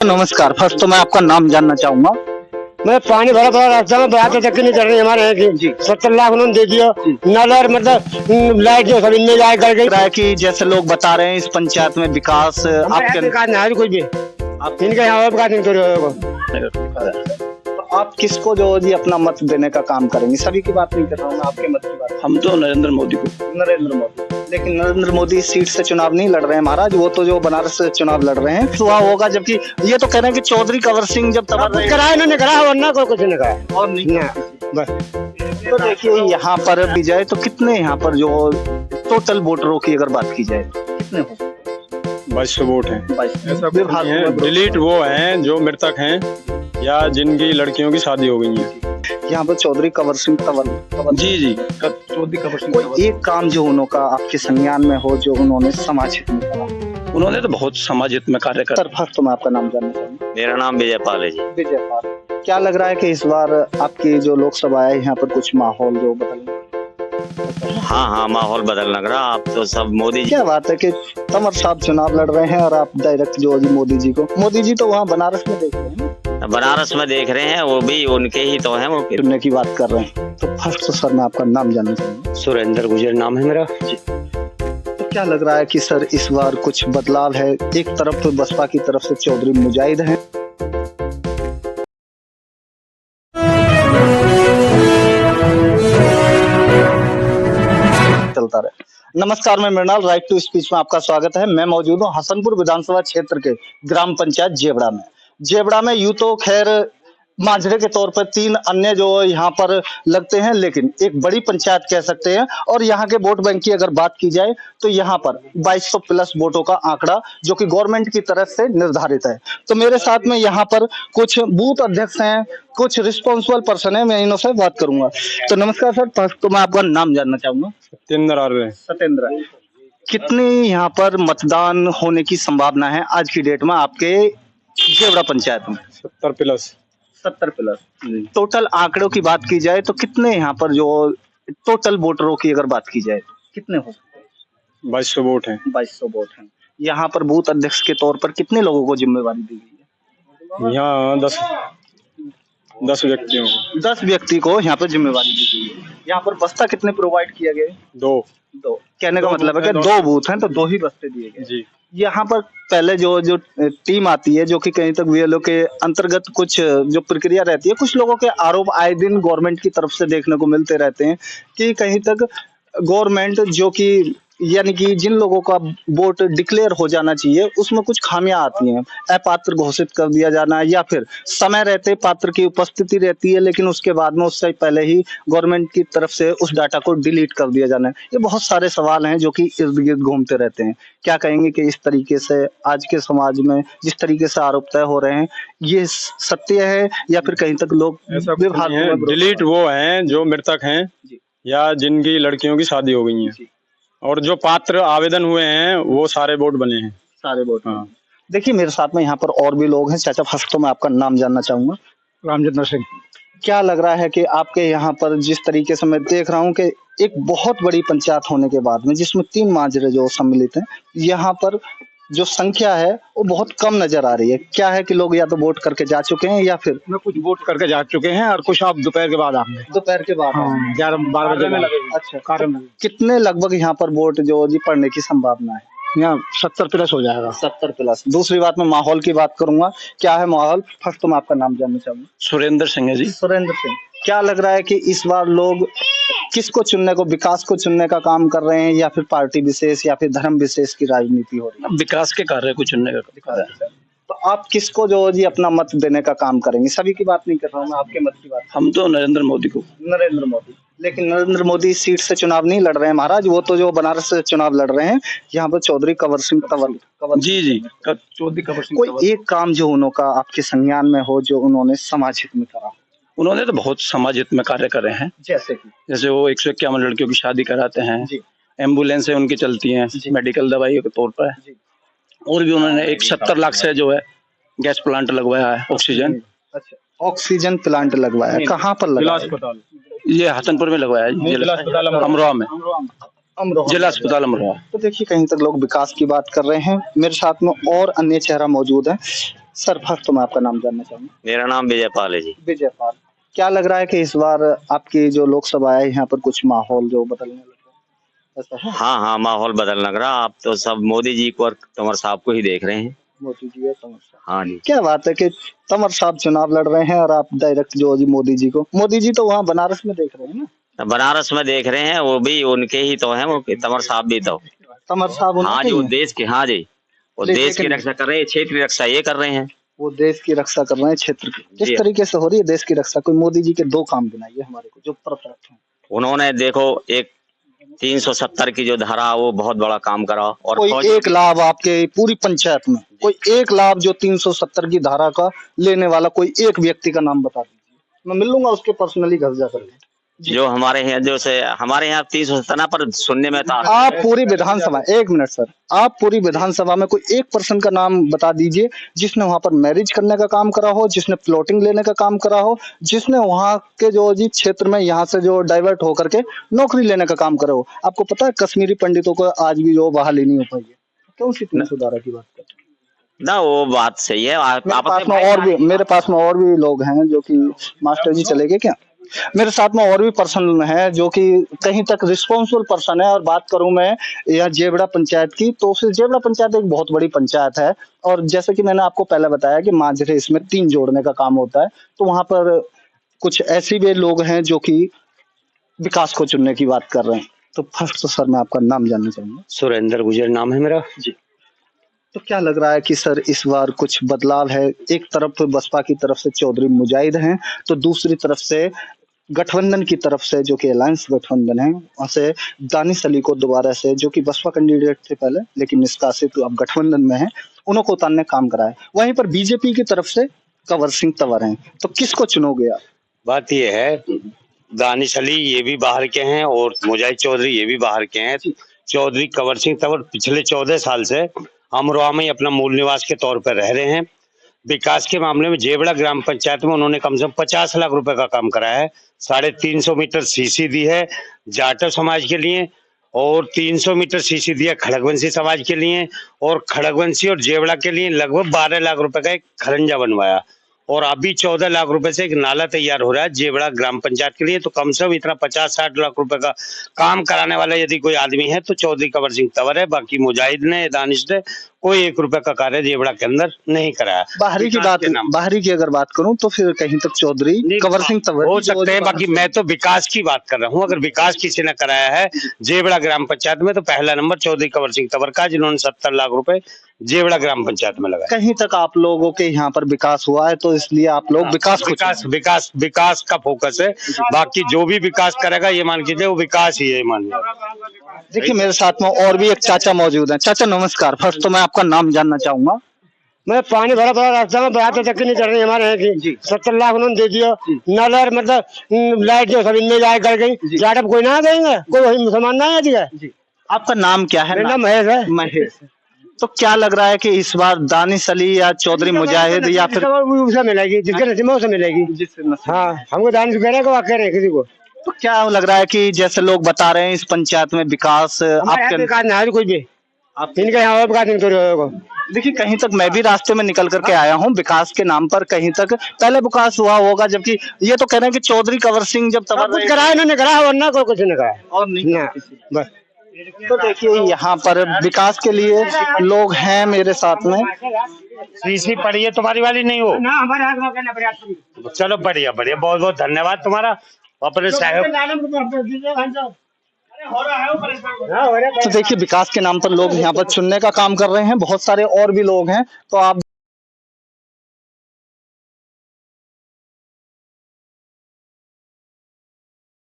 नमस्कार। फर्स्ट तो मैं आपका नाम जानना चाहूंगा। मैं पानी भरा पड़ा रास्ता में बात तक नहीं कर रही हमारे यहाँ की जी। 70 लाख उन्होंने दे दिया नल और मतलब लाइट जो सब इनमें जाए कर गई। लग रहा है कि जैसे लोग बता रहे हैं इस पंचायत में विकास आपके विकास नहीं है कुछ भी, इनके यहाँ और विकास नहीं कर। तो आप किसको जो जी अपना मत देने का काम करेंगे? सभी की बात नहीं कर रहा हूँ, आपके मत की बात। हम तो नरेंद्र मोदी को। नरेंद्र मोदी, लेकिन नरेंद्र मोदी इस सीट से चुनाव नहीं लड़ रहे हैं महाराज, वो तो जो बनारस से चुनाव लड़ रहे हैं हुआ होगा। जबकि ये तो कह रहे हैं कि चौधरी कंवर सिंह जब कराया इन्होंने कराया वरना कोई कुछ नहीं कराया और नहीं बस। तो देखिए यहाँ पर भी जाए तो कितने यहाँ पर जो टोटल वोटरों की अगर बात की जाए तो कितने हो? 2200 वोट हैं। ऐसा डिलीट वो हैं जो मृतक हैं या जिनकी लड़कियों की शादी हो गई है। यहाँ पर चौधरी कंवर सिंह जी चौधरी कंवर सिंह कोई एक काम जो उन्होंने आपके संज्ञान में हो जो उन्होंने समाज हित में करा? उन्होंने तो बहुत समाज हित में कार्य कर। फर्स्ट तो मैं आपका नाम जानना चाहूंगा। मेरा नाम विजयपाल है जी। विजयपाल, क्या लग रहा है कि इस बार आपकी जो लोकसभा है यहाँ पर कुछ माहौल जो बदल? हाँ माहौल बदल लग रहा। आप तो सब मोदी जी। क्या बात है कि तंवर साहब चुनाव लड़ रहे हैं और आप डायरेक्ट जो मोदी जी तो वहाँ बनारस में देख रहे हैं, बनारस में देख रहे हैं, वो भी उनके ही तो हैं। वो चुनने की बात कर रहे हैं। तो फर्स्ट तो सर मैं आपका नाम जानना चाहूंगा। सुरेंद्र गुजर नाम है मेरा। तो क्या लग रहा है कि सर इस बार कुछ बदलाव है? एक तरफ तो बसपा की तरफ से चौधरी मुजाहिद हैं, चलता रहे। नमस्कार, मैं मृणाल, राइट टू स्पीच में आपका स्वागत है। मैं मौजूद हूँ हसनपुर विधानसभा क्षेत्र के ग्राम पंचायत जेबड़ा में यूं तो खैर मांझरे के तौर पर 3 अन्य जो यहाँ पर लगते हैं, लेकिन एक बड़ी पंचायत कह सकते हैं। और यहाँ के वोट बैंक की अगर बात की जाए तो यहाँ पर 2200 प्लस वोटों का आंकड़ा जो कि गवर्नमेंट की तरफ से निर्धारित है। तो मेरे साथ में यहाँ पर कुछ बूथ अध्यक्ष हैं, कुछ रिस्पॉन्सिबल पर्सन है, मैं इनसे बात करूंगा। तो नमस्कार सर, तो मैं आपका नाम जानना चाहूंगा। सत्येंद्र, कितनी यहाँ पर मतदान होने की संभावना है आज की डेट में आपके जेबड़ा पंचायत में? 70 प्लस। टोटल आंकड़ों की बात की जाए तो कितने यहाँ पर जो टोटल वोटरों की अगर बात की जाए तो कितने हो? 2200 वोट हैं। 2200 वोट हैं। यहाँ पर बूथ अध्यक्ष के तौर पर कितने लोगों को जिम्मेवारी दी गई है? यहाँ 10 व्यक्तियों को। 10 व्यक्ति को यहाँ पर जिम्मेवारी दी गई है। यहाँ पर बस्ता कितने प्रोवाइड किया गया? 2। कहने का मतलब है कि 2 बूथ हैं तो 2 ही बस्ते दिए गए जी। यहाँ पर पहले जो टीम आती है जो कि कहीं तक बीएलओ के अंतर्गत कुछ जो प्रक्रिया रहती है, कुछ लोगों के आरोप आए दिन गवर्नमेंट की तरफ से देखने को मिलते रहते हैं कि कहीं तक गवर्नमेंट जो कि यानी कि जिन लोगों का वोट डिक्लेयर हो जाना चाहिए उसमें कुछ खामियां आती हैं। अपात्र घोषित कर दिया जाना या फिर समय रहते पात्र की उपस्थिति रहती है लेकिन उसके बाद में उससे पहले ही गवर्नमेंट की तरफ से उस डाटा को डिलीट कर दिया जाना। ये बहुत सारे सवाल हैं जो कि इर्द गिर्द घूमते रहते हैं। क्या कहेंगे कि इस तरीके से आज के समाज में जिस तरीके से आरोप तय हो रहे हैं ये सत्य है या फिर कहीं तक लोग डिलीट वो हैं जो मृतक हैं या जिनकी लड़कियों की शादी हो गई है, और जो पात्र आवेदन हुए हैं वो सारे वोट बने हैं। सारे वोट। हाँ। देखिए मेरे साथ में यहाँ पर और भी लोग हैं। चाचा फर्स्ट तो मैं आपका नाम जानना चाहूंगा। रामचंद्र सिंह। क्या लग रहा है कि आपके यहाँ पर जिस तरीके से मैं देख रहा हूँ कि एक बहुत बड़ी पंचायत होने के बाद में जिसमें 3 माजरे जो सम्मिलित हैं, यहाँ पर जो संख्या है वो बहुत कम नजर आ रही है। क्या है कि लोग या तो वोट करके जा चुके हैं या फिर कुछ वोट करके जा चुके हैं और कुछ आप दोपहर के बाद आएंगे। दोपहर के बाद 11-12 बजे में। अच्छा, कितने लगभग यहाँ पर वोट जो जी पड़ने की संभावना है? यहाँ 70 प्लस हो जाएगा। 70 प्लस। दूसरी बात मैं माहौल की बात करूंगा। क्या है माहौल? फर्स्ट तो मैं आपका नाम जानना चाहूंगा। सुरेंद्र सिंह है जी। सुरेंद्र सिंह, क्या लग रहा है कि इस बार लोग किसको चुनने को, विकास को चुनने का काम कर रहे हैं या फिर पार्टी विशेष या फिर धर्म विशेष की राजनीति हो रही है? विकास के कार्य को चुनने का। तो आप किसको जो जी अपना मत देने का काम करेंगे? सभी की बात नहीं कर रहा हूँ मैं, आपके मत की बात। हम तो नरेंद्र मोदी को। नरेंद्र मोदी, लेकिन नरेंद्र मोदी इस सीट से चुनाव नहीं लड़ रहे हैं महाराज, वो तो जो बनारस से चुनाव लड़ रहे हैं। यहाँ पर चौधरी कंवर सिंह जी चौधरी कंवर सिंह। कोई एक काम जो उन्होंने आपके संज्ञान में हो जो उन्होंने समाज हित में करा? उन्होंने तो बहुत समाज हित में कार्य करे हैं। जैसे वो 151 लड़कियों की शादी कराते हैं, एम्बुलेंस है उनकी चलती हैं मेडिकल दवाइयों के तौर पर, और भी उन्होंने एक 70 लाख से जो है गैस प्लांट लगवाया है, ऑक्सीजन। अच्छा, ऑक्सीजन प्लांट लगवाया है। कहाँ पर लगवाया? जिला अस्पताल, ये हसनपुर में लगवाया है, जिला अस्पताल अमरोहा में, जिला अस्पताल अमरोहा। तो देखिए कहीं तक लोग विकास की बात कर रहे हैं। मेरे साथ में और अन्य चेहरा मौजूद है। सर फर्स्ट तो मैं आपका नाम जानना चाहूंगा। मेरा नाम विजय पाल है जी। विजय पाल, क्या लग रहा है कि इस बार आपकी जो लोकसभा है यहाँ पर कुछ माहौल जो बदलने लग रहा है, ऐसा है? हाँ हाँ, माहौल बदल लग रहा। आप तो सब मोदी जी को और तंवर साहब को ही देख रहे हैं। मोदी जी है, तंवर साहब। हाँ जी। क्या बात है कि तंवर साहब चुनाव लड़ रहे हैं और आप डायरेक्ट जो जी मोदी जी तो वहाँ बनारस में देख रहे हैं ना? बनारस में देख रहे हैं, वो भी उनके ही तो हैं, वो तंवर साहब भी तो। तंवर साहब हाँ जी, वो देश के, हाँ जी, वो देश की लेकिन रक्षा कर रहे हैं, क्षेत्र की रक्षा ये कर रहे हैं। वो देश की रक्षा कर रहे हैं, क्षेत्र की। किस जी। तरीके से हो रही है देश की रक्षा? कोई मोदी जी के 2 काम गिनाइए हमारे को जो परफेक्ट हैं। उन्होंने देखो एक 370 की जो धारा, वो बहुत बड़ा काम करा। और कोई एक लाभ आपके पूरी पंचायत में, कोई एक लाभ जो 370 की धारा का लेने वाला कोई एक व्यक्ति का नाम बता दीजिए, मैं मिल लूंगा उसके पर्सनली घर जाकर। जो हमारे यहाँ हमारे यहाँ 370 पर सुनने में था। आप पूरी विधानसभा, 1 मिनट सर, आप पूरी विधानसभा में कोई एक पर्सन का नाम बता दीजिए जिसने वहां पर मैरिज करने का काम करा हो, जिसने प्लॉटिंग लेने का काम करा हो, जिसने वहां के जो जी क्षेत्र में यहाँ से जो डाइवर्ट होकर के नौकरी लेने का काम करा हो। आपको पता है कश्मीरी पंडितों को आज भी जो बहाली नहीं हो पाई है, क्यों सी 312 की बात करते हैं? ना, वो बात सही है। मेरे पास में और भी लोग हैं जो कि मास्टर जी चले गए क्या? मेरे साथ में और भी पर्सन है जो कि कहीं तक रिस्पॉन्सिबल पर्सन है। और बात करूं मैं यहाँ जेबड़ा पंचायत की, तो फिर जेबड़ा पंचायत एक बहुत बड़ी पंचायत है और जैसे कि मैंने आपको पहले बताया कि मांझरे इसमें 3 जोड़ने का काम होता है। तो वहां पर कुछ ऐसे भी लोग हैं जो कि विकास को चुनने की बात कर रहे हैं। तो फर्स्ट तो सर मैं आपका नाम जानना चाहूंगा। सुरेंद्र गुजर नाम है मेरा जी। तो क्या लग रहा है कि सर इस बार कुछ बदलाव है? एक तरफ बसपा की तरफ से चौधरी मुजाहिद हैं, तो दूसरी तरफ से गठबंधन की तरफ से जो कि अलायंस गठबंधन है, वहां से दानिश अली को दोबारा से, जो कि बसपा कैंडिडेट थे पहले लेकिन निष्कासित अब गठबंधन में है, उनको उतारने काम करा है। वहीं पर बीजेपी की तरफ से कंवर सिंह तंवर हैं, तो किसको चुनोगे आप? बात ये है, दानिश अली ये भी बाहर के हैं और मुजाहिद चौधरी ये भी बाहर के हैं। चौधरी कंवर सिंह तंवर पिछले 14 साल से अमरोहा में अपना मूल निवास के तौर पर रह रहे हैं। विकास के मामले में जेबड़ा ग्राम पंचायत में उन्होंने कम से कम 50 लाख रुपए का काम कराया है। 350 मीटर सीसी दी है जाटव समाज के लिए और 300 मीटर सीसी दिया खड़गवंशी समाज के लिए, और खड़गवंशी और जेबड़ा के लिए लगभग 12 लाख रुपए का एक खरंजा बनवाया। और अभी 14 लाख रुपए से एक नाला तैयार हो रहा है जेबड़ा ग्राम पंचायत के लिए। तो कम से कम इतना 50-60 लाख रुपए का काम कराने वाला यदि कोई आदमी है तो चौधरी कंवर सिंह तंवर है। बाकी मुजाहिद ने, दानिश ने कोई 1 रुपए का कार्य जेबड़ा के अंदर नहीं कराया। बाहरी की अगर बात करूं तो फिर कहीं तक चौधरी कंवर सिंह तंवर हो सकते हैं। बाकी मैं तो विकास की बात कर रहा हूं। अगर विकास किसी ने कराया है जेबड़ा ग्राम पंचायत में तो पहला नंबर चौधरी कंवर सिंह तंवर का, जिन्होंने 70 लाख रुपए जेबड़ा ग्राम पंचायत में लगाया। कहीं तक आप लोगों के यहाँ पर विकास हुआ है तो इसलिए आप लोग विकास का फोकस है। बाकी जो भी विकास करेगा ये मान कीजिए वो विकास ही है, मान लीजिए। देखिए मेरे साथ में और भी एक चाचा मौजूद हैं। चाचा नमस्कार। फर्स्ट तो मैं आपका नाम जानना चाहूंगा। मैं पानी भरा पड़ा रास्ता में बया तक नहीं कर रही हमारे यहाँ की 70 लाख उन्होंने दे दिया। नल मतलब लाइट जो सब इनमें जाए कर गई, जाटव कोई ना देंगे, कोई मुसलमान ना आ दिया। आपका नाम क्या है? मेरा नाम महेश है। महेश। तो क्या लग रहा है कि इस बार दानिश अली या चौधरी मुजाहिद या फिर उसे मिलेगी जिसके नसीब में उसे मिलेगी। हाँ, हमको दानिश कह रहे हैं, कह रहे हैं किसी को। तो क्या लग रहा है कि जैसे लोग बता रहे हैं इस पंचायत में विकास आपके विकास नहीं है, कोई भी इनके यहाँ विकास नहीं हो। देखिए कहीं तक मैं भी रास्ते में निकल करके आया हूँ, विकास के नाम पर कहीं तक पहले विकास हुआ होगा, जबकि ये तो कह रहे हैं कि चौधरी कंवर सिंह जब तंवर कुछ कराया इन्होंने कराया वरना कोई कुछ नहीं कराया और नहीं ना, बस। तो देखिए यहाँ पर विकास के लिए लोग हैं मेरे साथ में। सीसी पड़ी है तुम्हारी वाली नहीं हो ना, हमारे चलो बढ़िया बढ़िया, बहुत बहुत धन्यवाद तुम्हारा अपने सहयोग। तो देखिए विकास के नाम पर लोग यहाँ पर चुनने का काम कर रहे हैं, बहुत सारे और भी लोग हैं। तो आप